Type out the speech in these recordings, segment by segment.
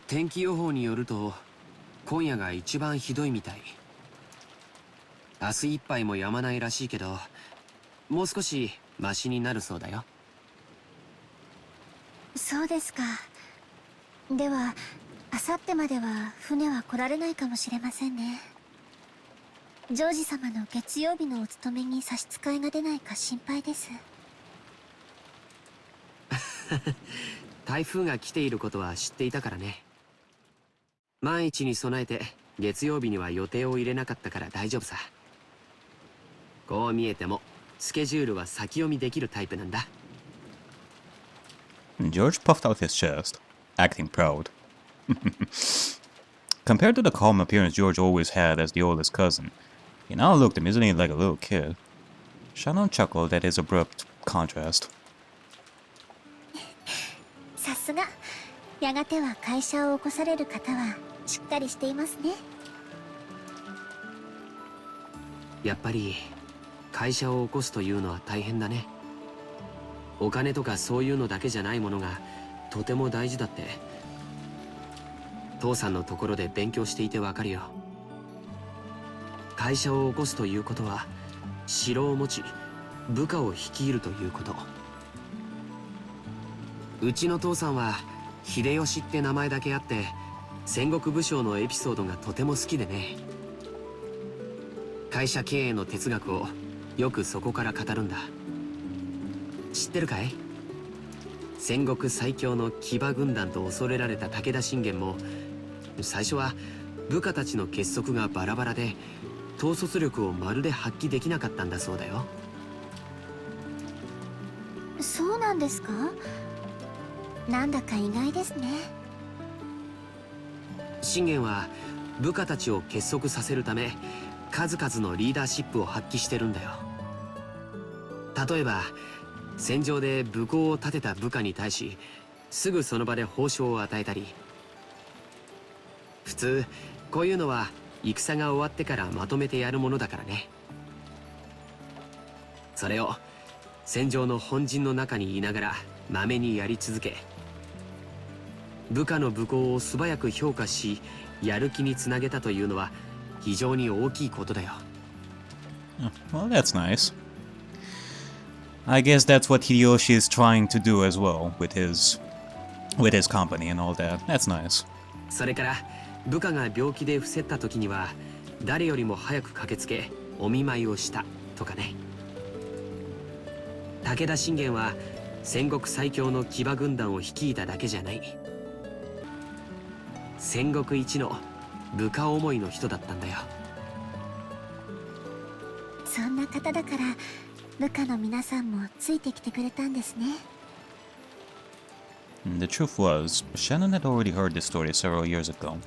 天気予報によると今夜が一番ひどいみたい。明日いっぱいも止まないらしいけど、もう少しマシになるそうだよ。そうですか。では明後日までは船は来られないかもしれませんね。ジョージ様の月曜日のお勤めに差し支えが出ないか心配です。台風が来ていることは知っていたからね。万一に備えて月曜日には予定を入れなかったから大丈夫さ。こう見えてもスケジュールは先読みできるタイプなんだ。George puffed out his chest, acting proud. Compared to the calm appearance George always had as the oldest cousin, he now looked amazingly like a little kid. Shannon chuckled at his abrupt contrast. さすが、やがては会社を起こされる方はしっかりしていますね。やっぱり会社を起こすというのは大変だね。お金とかそういうのだけじゃないものがとても大事だって父さんのところで勉強していてわかるよ。会社を起こすということは城を持ち部下を率いるということ。うちの父さんは秀吉って名前だけあって戦国武将のエピソードがとても好きでね。会社経営の哲学をよくそこから語るんだ。知ってるかい？戦国最強の騎馬軍団と恐れられた武田信玄も最初は部下たちの結束がバラバラで統率力をまるで発揮できなかったんだそうだよ。そうなんですか？なんだか意外ですね。信玄は部下たちを結束させるため数々のリーダーシップを発揮してるんだよ。例えば戦場で武功を立てた部下に対しすぐその場で褒章を与えたり、普通こういうのは戦が終わってからまとめてやるものだからね。それを戦場の本陣の中にいながらまめにやり続け、部下の武功を素早く評価しやる気につなげたというのは非常に大きいことだよ。Well, that's nice. I guess that's what Hideyoshi is trying to do as well with his company and all that. That's nice. それから部下が病気で伏せった時には誰よりも早く駆けつけお見舞いをしたとかね。武田信玄は戦国最強の騎馬軍団を率いただけじゃない。戦国一の部下思いの人だったんだよ。そんな方だから部下の皆さんもついてきてくれたんですね。The truth was, Shannon had already heard this story several years ago.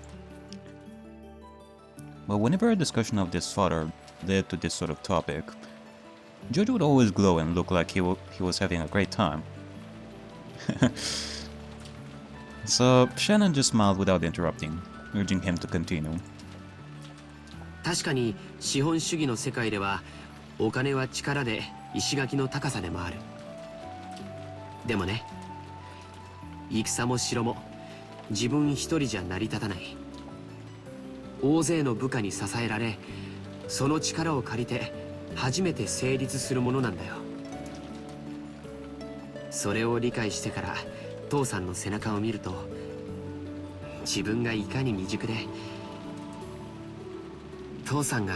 But whenever a discussion of this fodder led to this sort of topic, George would always glow and look like he was having a great time. So Shannon just smiled without interrupting, urging him to continue. 確かに資本主義の世界ではお金は力で石垣の高さでもある。でもね、戦も城も自分一人じゃ成り立たない。大勢の部下に支えられ、その力を借りて初めて成立するものなんだよ。それを理解してから父さんの背中を見ると自分がいかに未熟で父さんが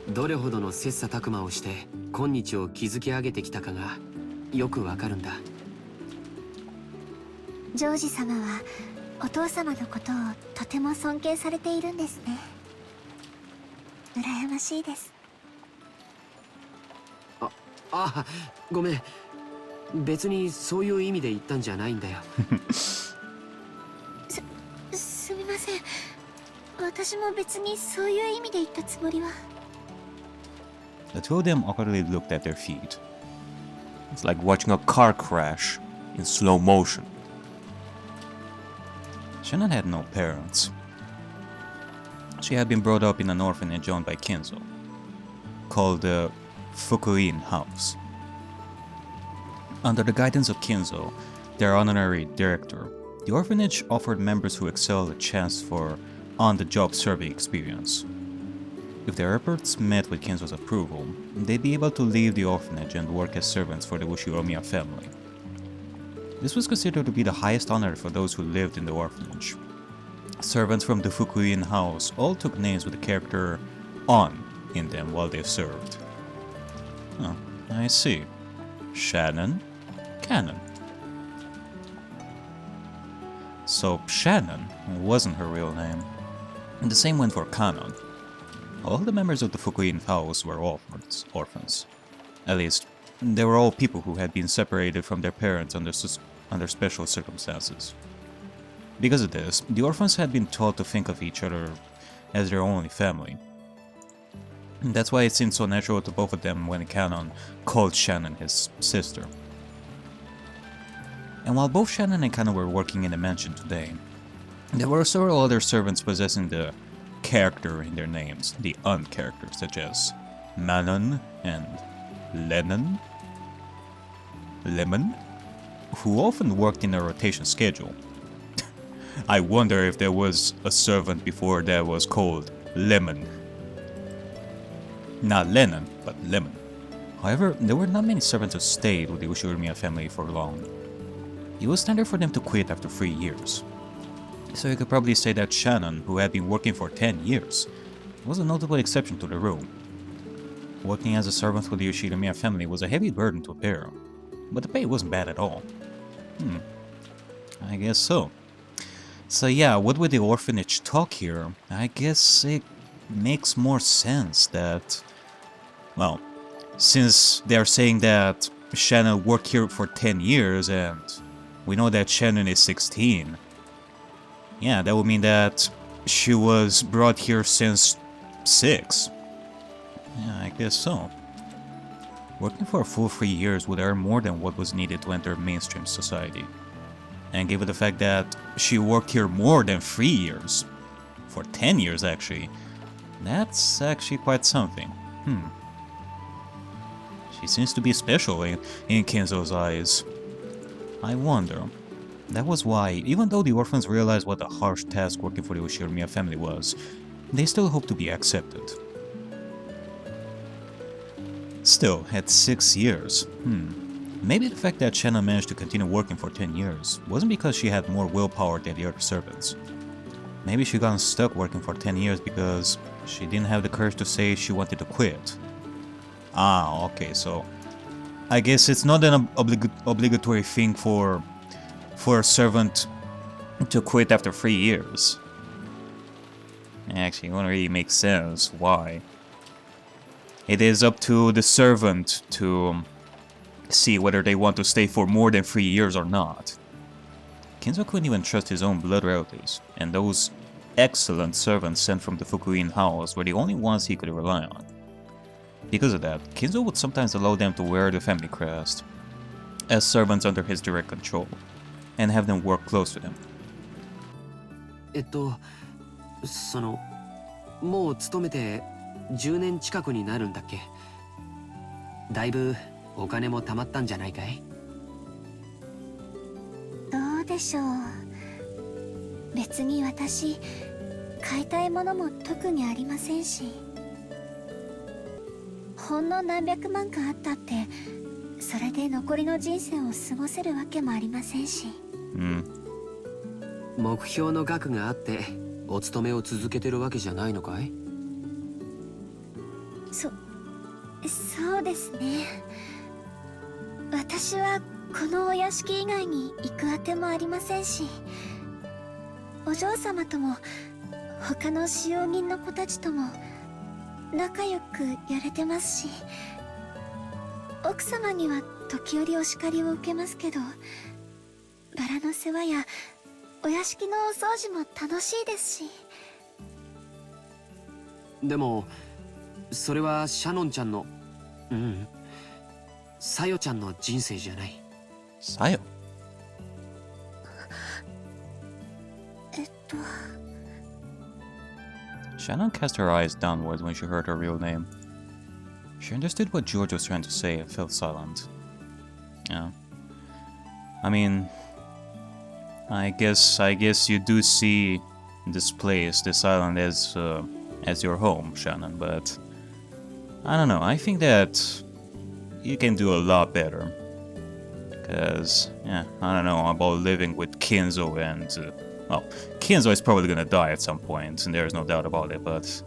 どれほどの切磋琢磨をして今日を築き上げてきたかがよくわかるんだ。ジョージ様はお父様のことをとても尊敬されているんですね。羨ましいです。ごめん。別にそういう意味で言ったんじゃないんだよ。すみません。私も別にそういう意味で言ったつもりは。The two of them awkwardly looked at their feet. It's like watching a car crash in slow motion. Shannon had no parents. She had been brought up in an orphanage owned by Kinzo, called the Fukuin House. Under the guidance of Kinzo, their honorary director, The orphanage offered members who excelled a chance for on-the-job serving experience. If their efforts met with Kenzo's approval, they'd be able to leave the orphanage and work as servants for the Ushiromiya family. This was considered to be the highest honor for those who lived in the orphanage. Servants from the Fukuin house all took names with the character "on" in them while they served. Oh, I see. Shannon, Canon. So Shannon wasn't her real name. And the same went for Canon. All the members of the Fukuin house were orphans. At least, they were all people who had been separated from their parents under special circumstances. Because of this, the orphans had been taught to think of each other as their only family. And that's why it seemed so natural to both of them when Canon called Shannon his sister. And while both Shannon and Canon were working in the mansion today, there were several other servants possessing the character in their names, the un characters such as Manon and Lemon, who often worked in a rotation schedule. I wonder if there was a servant before that was called Lemon. Not Lennon, but Lemon. However, there were not many servants who stayed with the Ushiromiya family for long. It was standard for them to quit after 3 years. So you could probably say that Shannon, who had been working for 10 years, was a notable exception to the rule. Working as a servant for the Ushiromiya family was a heavy burden to bear, but the pay wasn't bad at all. I guess so. So yeah, what with the orphanage talk here, I guess it makes more sense that, well, since they're saying that Shannon worked here for 10 years and we know that Shannon is 16, yeah, that would mean that she was brought here since 6. Yeah, I guess so. Working for a full 3 years would earn more than what was needed to enter mainstream society. And given the fact that she worked here more than 3 years, for 10 years actually, that's actually quite something. She seems to be special in Kenzo's eyes. I wonder. That was why, even though the orphans realized what a harsh task working for the Ushiromiya family was, they still hoped to be accepted. Still, at 6 years, maybe the fact that Shannon managed to continue working for 10 years wasn't because she had more willpower than the other servants. Maybe she got stuck working for 10 years because she didn't have the courage to say she wanted to quit. Ah, okay, so I guess it's not an obligatory thing for a servant to quit after 3 years. Actually, it won't really make sense why. It is up to the servant to see whether they want to stay for more than 3 years or not. Kenzo couldn't even trust his own blood relatives, and those excellent servants sent from the Fukuin house were the only ones he could rely on. Because of that, Kenzo would sometimes allow them to wear the family crest as servants under his direct control, and have them work close to him. もう勤めて10年近くになるんだっけ？だいぶお金も貯まったんじゃないかい？どうでしょう。別に私、買いたいものも特にありませんし。ほんの何百万かあったって、それで残りの人生を過ごせるわけもありませんし。目標の額があってお勤めを続けてるわけじゃないのかい？そうですね。私はこのお屋敷以外に行くあてもありませんし、お嬢様とも他の使用人の子たちとも仲良くやれてますし、奥様には時折お叱りを受けますけど、バラの世話やお屋敷のお掃除も楽しいですし。でもそれはシャノンちゃんのサヨちゃんの人生じゃない。サヨShannon cast her eyes downwards when she heard her real name. She understood what George was trying to say and felt silent. Yeah. I mean, I guess you do see this place, this island as your home, Shannon, but I don't know, I think that you can do a lot better. Because, yeah, I don't know about living with Kinzo and, well, Kinzo is probably gonna die at some point, and there's no doubt about it, but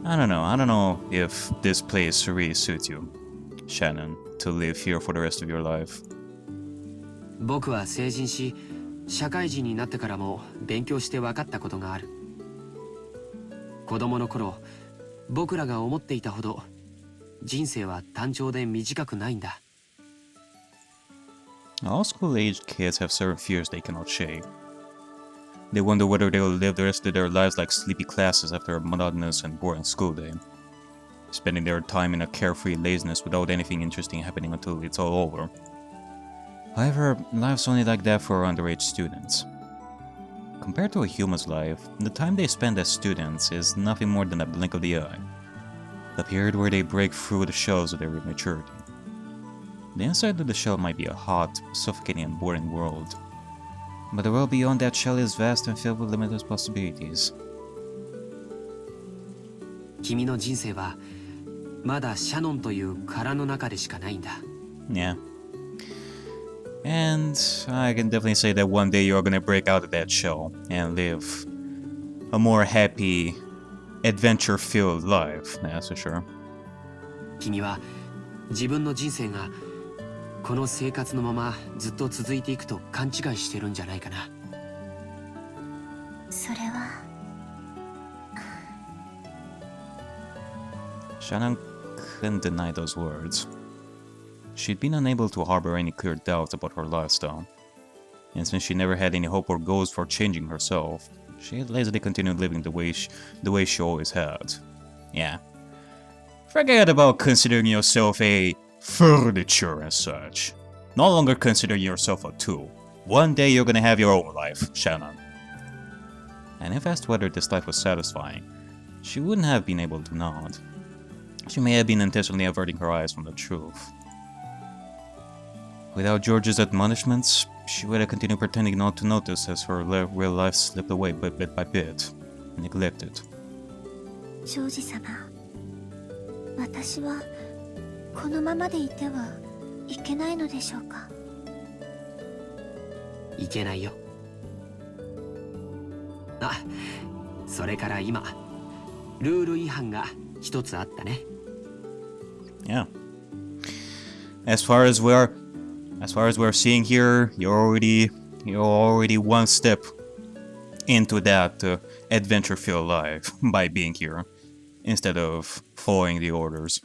I don't know if this place really suits you, Shannon, to live here for the rest of your life. 僕は成人し社会人になってからも勉強して分かったことがある。子供の頃僕らが思っていたほど人生は単調で短くないんだ。 All school-aged kids have certain fears they cannot shake. They wonder whether they will live the rest of their lives like sleepy classes after a monotonous and boring school day, spending their time in a carefree laziness without anything interesting happening until it's all over. However, life's only like that for underage students. Compared to a human's life, the time they spend as students is nothing more than a blink of the eye, the period where they break through the shells of their immaturity. The inside of the shell might be a hot, suffocating and boring world, but the world beyond that shell is vast and filled with limitless possibilities. 君の人生はまだシャノンという殻の中でしかないんだ。 Yeah. And I can definitely say that one day you're gonna break out of that shell and live a more happy, adventure-filled life, that's for sure. 君は自分の人生がこの生活のままずっと続いていくと勘違いしてるんじゃないかな。それは Shannon couldn't deny those words. She'd been unable to harbor any clear doubts about her lifestyle, and since she never had any hope or goals for changing herself, she had lazily continued living the way she always had. Yeah. Forget about considering yourself a furniture and such. No longer consider yourself a tool. One day you're gonna have your own life, Shannon. And if asked whether this life was satisfying, she wouldn't have been able to nod. She may have been intentionally averting her eyes from the truth. Without George's admonishments, she would have continued pretending not to notice as her real life slipped away bit by bit, neglected. ジョージ様、私はこのままでいてはいけないのでしょうか。いけないよ。あ、それから今ルール違反が一つあったね。Yeah. As far as we're seeing here, you're already one step into that adventure-filled life by being here, instead of following the orders.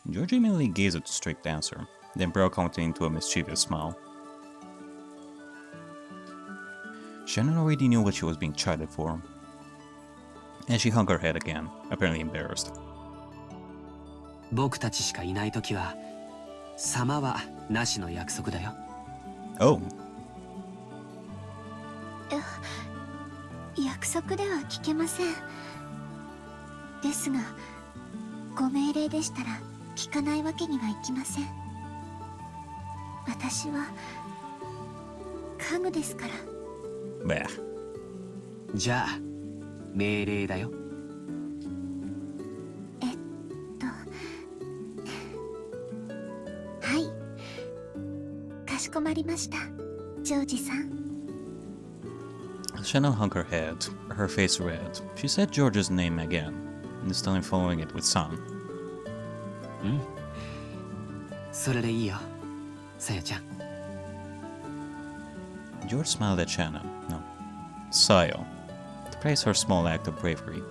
George immediately gazed at the strict answer, then broke out into a mischievous smile. Shannon already knew what she was being chided for, and she hung her head again, apparently embarrassed. 僕たちしかいないときは様はなしの約束だよ。Oh. 約束では聞けません。ですが、ご命令でしたら聞かないわけにはいきません。私は家具ですから。Bah. じゃあ命令だよ。はい。かしこまりました、ジョージさん。Shannon hung her head, her face red. She said George's name again, this time following it with son. うん。それでいいよ、さやちゃん。George smiled at Shannon, no, Sayo, to praise her small act of bravery.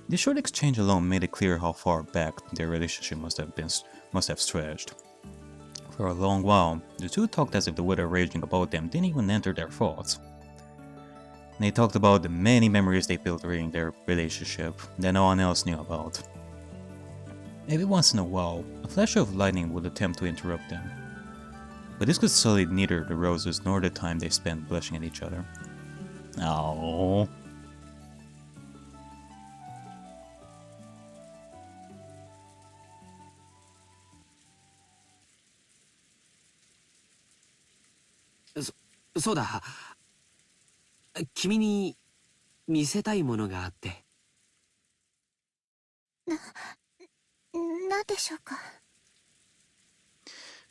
This short exchange alone made it clear how far back their relationship must have stretched. For a long while, the two talked as if the weather raging about them didn't even enter their thoughts. They talked about the many memories they built during their relationship that no one else knew about. Every once in a while, a flash of lightning would attempt to interrupt them, but this could sully neither the roses nor the time they spent blushing at each other. Oh. そうだ。君に見せたいものがあって。なんでしょうか。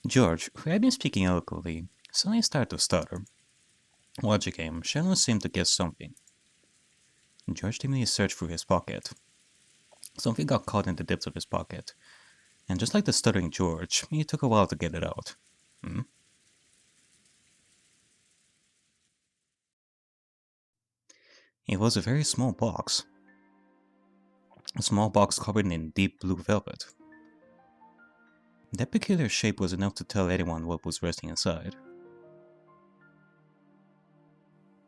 George, who had been speaking eloquently, suddenly started to stutter. Watching him, Shannon seemed to guess something. George timidly searched through his pocket. Something got caught in the depths of his pocket, and just like the stuttering George, it took a while to get it out. It was a very small box. A small box covered in deep blue velvet. That peculiar shape was enough to tell anyone what was resting inside.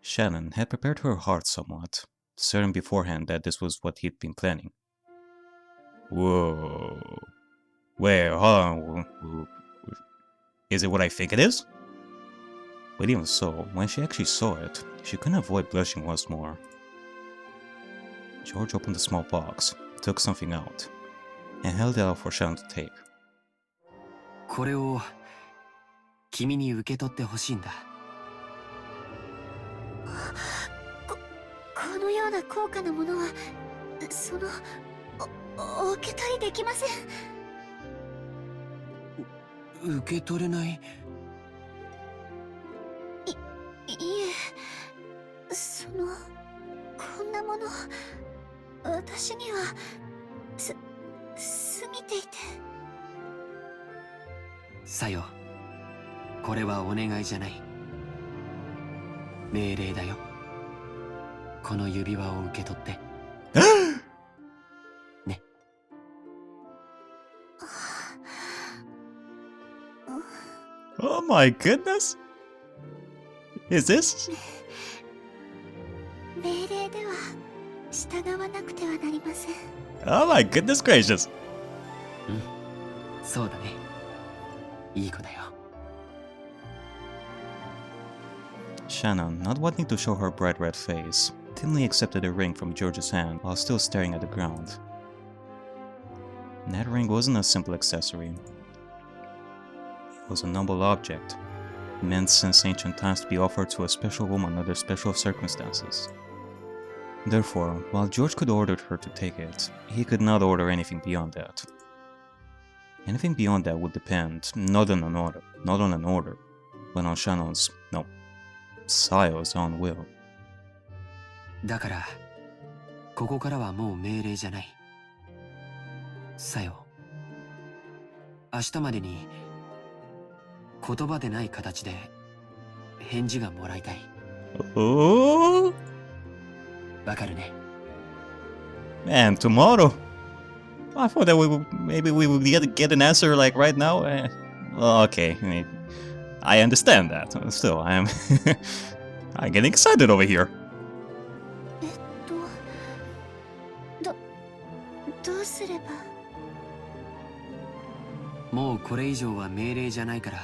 Shannon had prepared her heart somewhat, certain beforehand that this was what he'd been planning. Whoa. Wait, hold on. Is it what I think it is? But even so, when she actually saw it, she couldn't avoid blushing once more. George opened the small box, took something out, and held it out for Shannon to take. これを君に受け取ってほしいんだ。このような高価なものは、お受け取りできません。受け取れない。いえ、こんなもの、私には、過ぎていて。さよ、これはお願いじゃない。命令だよ。この指輪を受け取って。ね。Oh my goodness! Is this? 命令では従わなくてはなりません。Oh my goodness gracious! そうだね。いい子だよ。Shannon, not wanting to show her bright red face, timidly accepted a ring from George's hand while still staring at the ground. That ring wasn't a simple accessory. It was a noble object, meant since ancient times to be offered to a special woman under special circumstances. Therefore, while George could order her to take it, he could not order anything beyond that. Anything beyond that would depend not on an order, but on Shannon's, no, Sayo's own will. だから、ここからはもう命令じゃない。さよ、明日までに言葉でない形で返事がもらいたい。Oh! わかるね。 Man, tomorrow. I thought that maybe we would get an answer like right now. Well, okay, I understand that. Still, I'm I'm getting excited over here. どうすれば。もうこれ以上は命令じゃないから、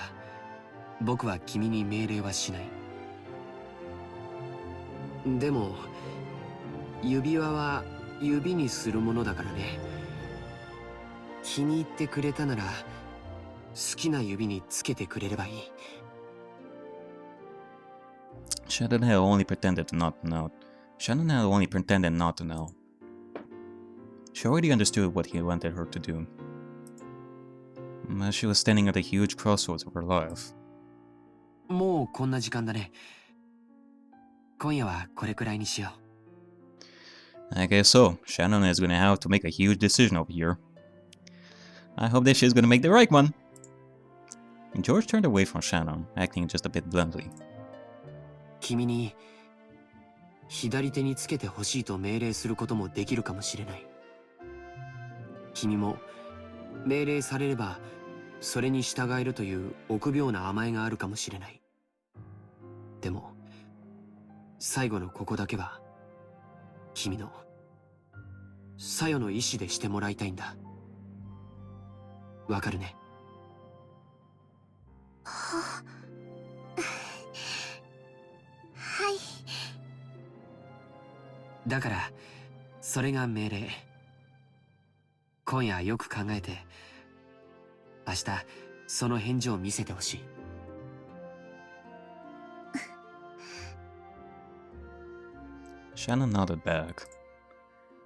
僕は君に命令はしない。でも、指輪は指にするものだからね。気に入ってくれたなら、好きな指につけてくれればいい。Shannon had only pretended not to know. Shannon had only pretended not to know. She already understood what he wanted her to do. But she was standing at a huge crossroads of her life. もうこんな時間だね。今夜はこれくらいにしよう。I guess so. Shannon is gonna have to make a huge decision over here. I hope that she's gonna make the right one. George turned away from Shannon, acting just a bit bluntly. 君に左手につけてほしいと命令することもできるかもしれない。君も命令されればそれに従えるという臆病な甘えがあるかもしれない。でも最後のここだけは君のさよの意志でしてもらいたいんだ。わかるね。はい。だからそれが命令。今夜よく考えて明日その返事を見せてほしい。Shannon nodded back.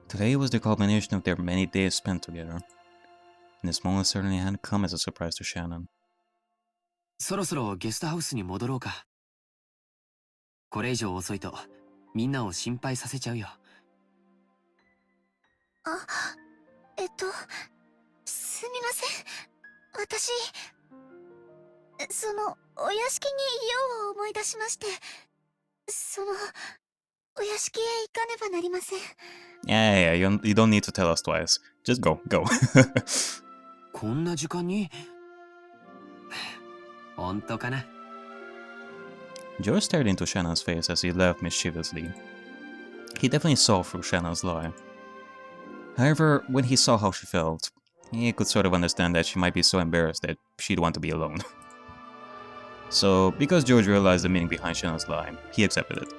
Today was the culmination of their many days spent together. And this moment certainly hadn't come as a surprise to Shannon. そろそろゲストハウスに戻ろうか。これ以上遅いとみんなを心配させちゃうよ。すみません。私、お屋敷にいようを思い出しまして、お屋敷へ行かねばなりません。Yeah, you don't need to tell us twice. Just go. こんな時間に本当かな。Joe stared into Shannon's face as he laughed mischievously. He definitely saw through Shannon's lie. However, when he saw how she felt, he could sort of understand that she might be so embarrassed that she'd want to be alone. So, because George realized the meaning behind Shannon's lie, he accepted it.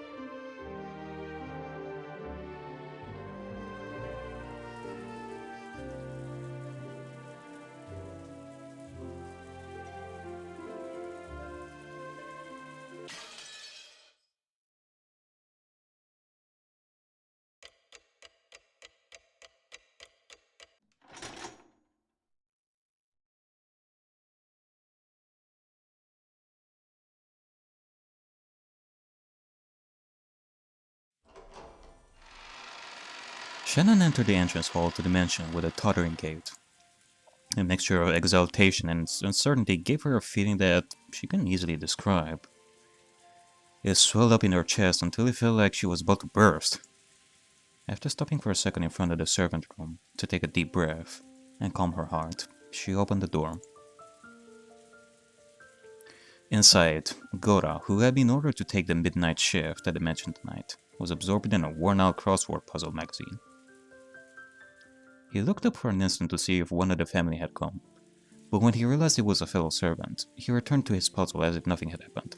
Shannon entered the entrance hall to the mansion with a tottering gait. A mixture of exaltation and uncertainty gave her a feeling that she couldn't easily describe. It swelled up in her chest until it felt like she was about to burst. After stopping for a second in front of the servant room to take a deep breath and calm her heart, she opened the door. Inside, Gora, who had been ordered to take the midnight shift at the mansion tonight, was absorbed in a worn-out crossword puzzle magazine. He looked up for an instant to see if one of the family had come, but when he realized it was a fellow servant, he returned to his puzzle as if nothing had happened.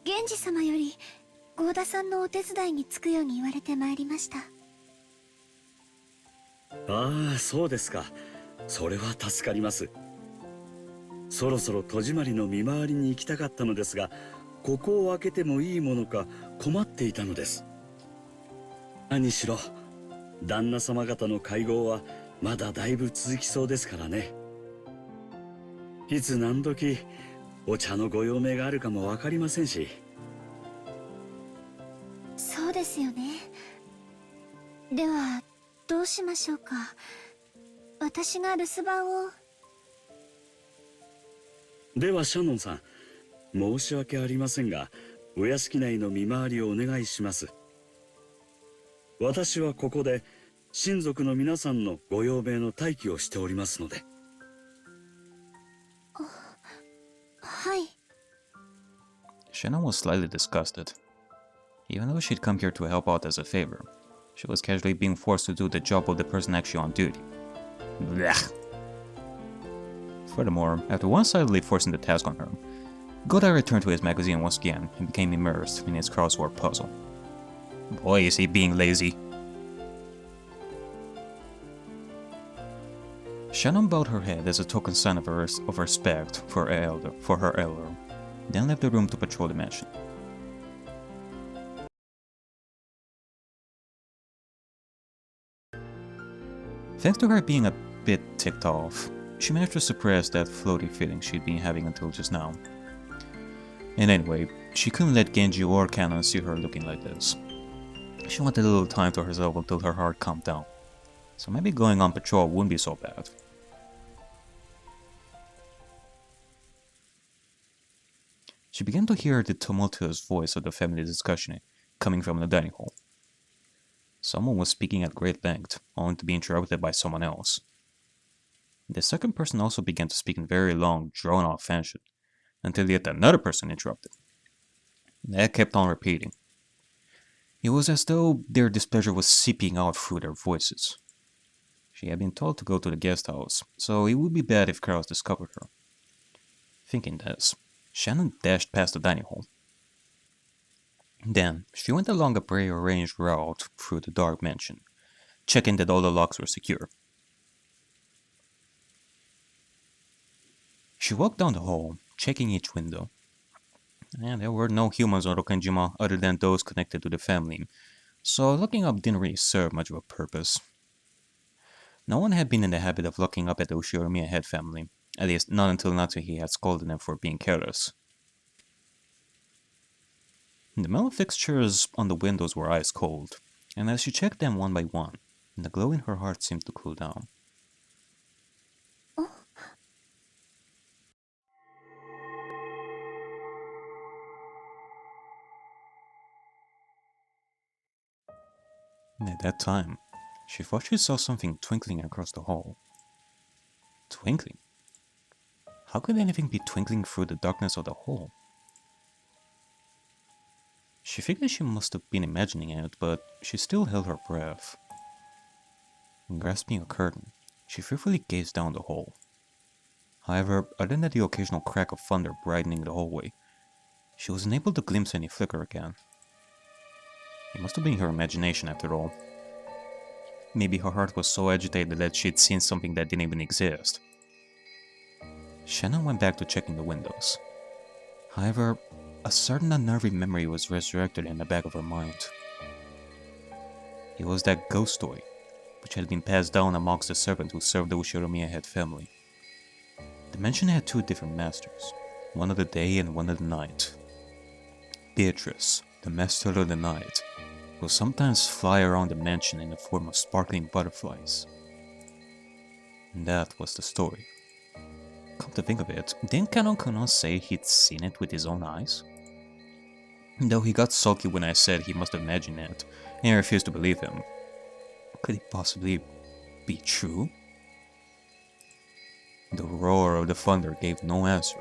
源氏様より郷田さんのお手伝いにつくように言われてまいりました。ああ、そうですか。それは助かります。そろそろ戸締まりの見回りに行きたかったのですが、ここを開けてもいいものか困っていたのです。何しろ旦那様方の会合はまだだいぶ続きそうですからね。いつ何時お茶のご用命があるかもわかりませんし。そうですよね。ではどうしましょうか。私が留守番を。ではシャノンさん、申し訳ありませんが、お屋敷内の見回りをお願いします。私はここで親族の皆さんのご用命の待機をしておりますので。はい。Shannon was slightly disgusted. Even though she'd come here to help out as a favor, she was casually being forced to do the job of the person actually on duty. Blech. Furthermore, after one-sidedly forcing the task on her, Goda returned to his magazine once again and became immersed in his crossword puzzle. Boy, is he being lazy. Shannon bowed her head as a token sign of respect for her elder, then left the room to patrol the mansion. Thanks to her being a bit ticked off, she managed to suppress that floaty feeling she'd been having until just now. And anyway, she couldn't let Genji or Cannon see her looking like this. She wanted a little time to herself until her heart calmed down, so maybe going on patrol wouldn't be so bad. She began to hear the tumultuous voice of the family discussion coming from the dining hall. Someone was speaking at great length, only to be interrupted by someone else. The second person also began to speak in very long, drawn-out fashion, until yet another person interrupted. That kept on repeating. It was as though their displeasure was seeping out through their voices. She had been told to go to the guest house, so it would be bad if Carlos discovered her. Thinking this, Shannon dashed past the dining hall. Then, she went along a prearranged route through the dark mansion, checking that all the locks were secure. She walked down the hall, checking each window. And there were no humans on Rokenjima other than those connected to the family, so looking up didn't really serve much of a purpose. No one had been in the habit of looking up at the Ushiromiya head family, at least not until Natsuhi had scolded them for being careless. The metal fixtures on the windows were ice cold, and as she checked them one by one, the glow in her heart seemed to cool down. At that time, she thought she saw something twinkling across the hall. Twinkling? How could anything be twinkling through the darkness of the hall? She figured she must have been imagining it, but she still held her breath. Grasping a curtain, she fearfully gazed down the hall. However, other than the occasional crack of thunder brightening the hallway, she was unable to glimpse any flicker again. It must have been her imagination after all. Maybe her heart was so agitated that she'd seen something that didn't even exist. Shannon went back to checking the windows. However, a certain unnerving memory was resurrected in the back of her mind. It was that ghost story, which had been passed down amongst the servants who served the Ushiromiya head family. The mansion had two different masters, one of the day and one of the night. Beatrice, the master of the night, will sometimes fly around the mansion in the form of sparkling butterflies. And that was the story. Come to think of it, didn't Kanon Kuno say he'd seen it with his own eyes? Though he got sulky when I said he must have imagined it, and I refused to believe him. Could it possibly be true? The roar of the thunder gave no answer,